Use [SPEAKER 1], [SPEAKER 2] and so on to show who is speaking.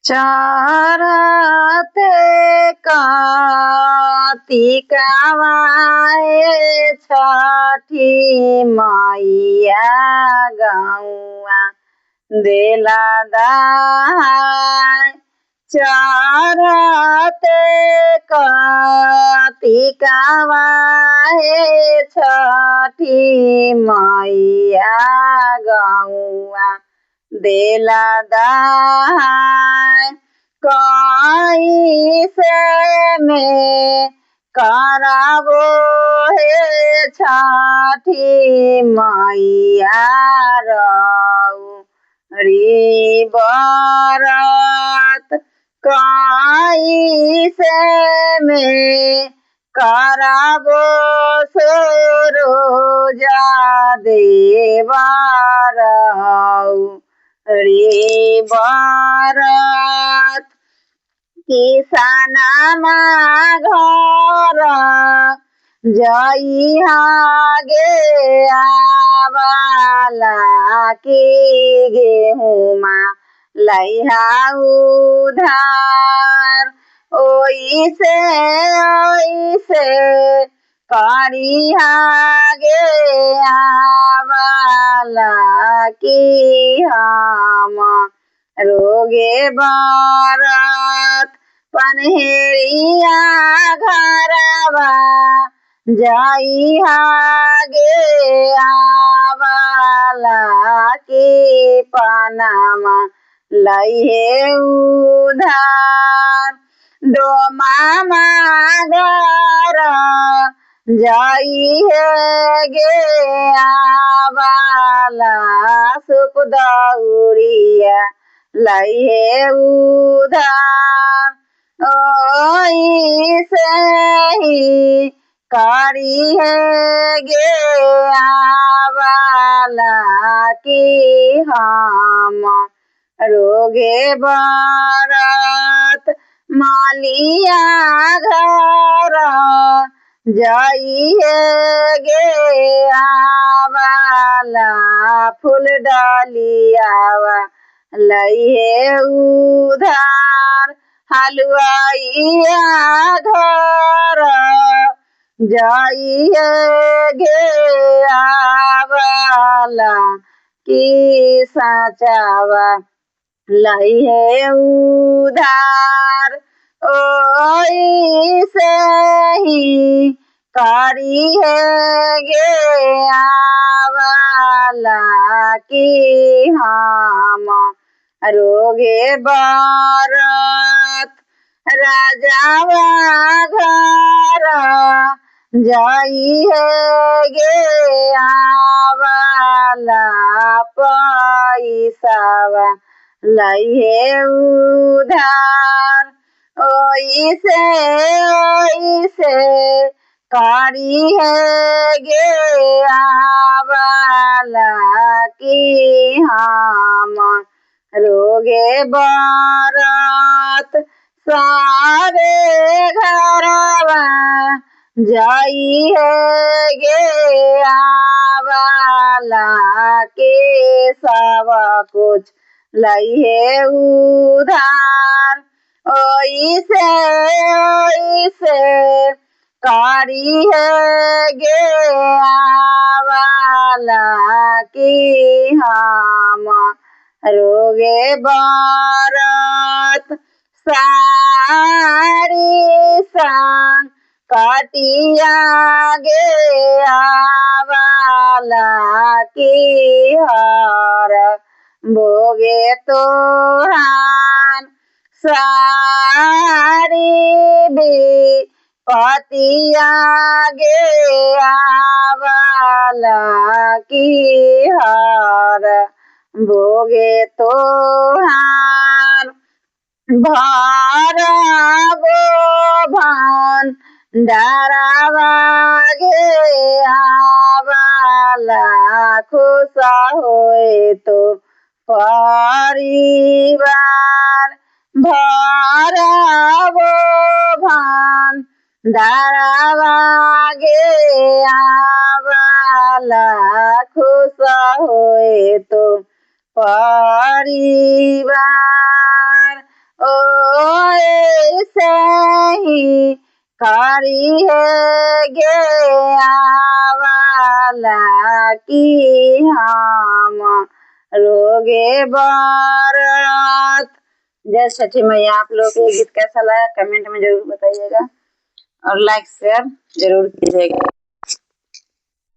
[SPEAKER 1] चढ़ते कार्तिकवाए छठी मैया गौआ देला दाय। चढ़ते कार्तिकवाए छठी मैया गौआ देला दाय। कैसे में कराबो हे छठी मैया रौरी बरत। कैसे में कराबो सुरुजा देवा रौरी बरत। किसानमा घर जइहा गे आवाला की गेहुमा लइहा उधार। ओइसे ओइसे करिहा गे आवाला की हम रोगे बरत। पनहेरिया घरवा जइहा गे आवाला की पनमा लइहे उधार। डोमामा घर जइहे गे आवाला सुप दउरिया लइहे उधार। ओइसे ही करिहे गे आवाला की हम रोगे बरत। मालिया घर जइहे गे आवाला फूल डालियावा लइहे उधार। हलुआइया घर जइहे गे आवाला की साचावा लइहे उधार। ओइसे ही करिहे गे आवाला की हम रोगे बरत। राजावा घर जइहे गे आवाला पैसावा लइहे उधार। ओइसे ओइसे करिहे गे आवाला की हम रोगे बरत। सारे घरवा जइहे गे आवाला के सब कुछ लइहे उधार। ओइसे ओइसे करिहे गे आवाला की हम रोगे बरत। साड़ी संग कटिया गे आवाला की हर भोगे तोहान। साड़ी भी पतिया गे आवाला की हर भोगे तोहार। भरबो भंडारवा गे आवाला खुश होए तो परिवार। भरबो भंडारवा गे आवाला खुश होए तो परिवार। ओ ऐसे ही खड़ी है गे आवाला की हम रोगे बरत। जय छठी मैया। आप लोग को ये गीत कैसा लगा कमेंट में जरूर बताइएगा और लाइक शेयर जरूर कीजिएगा।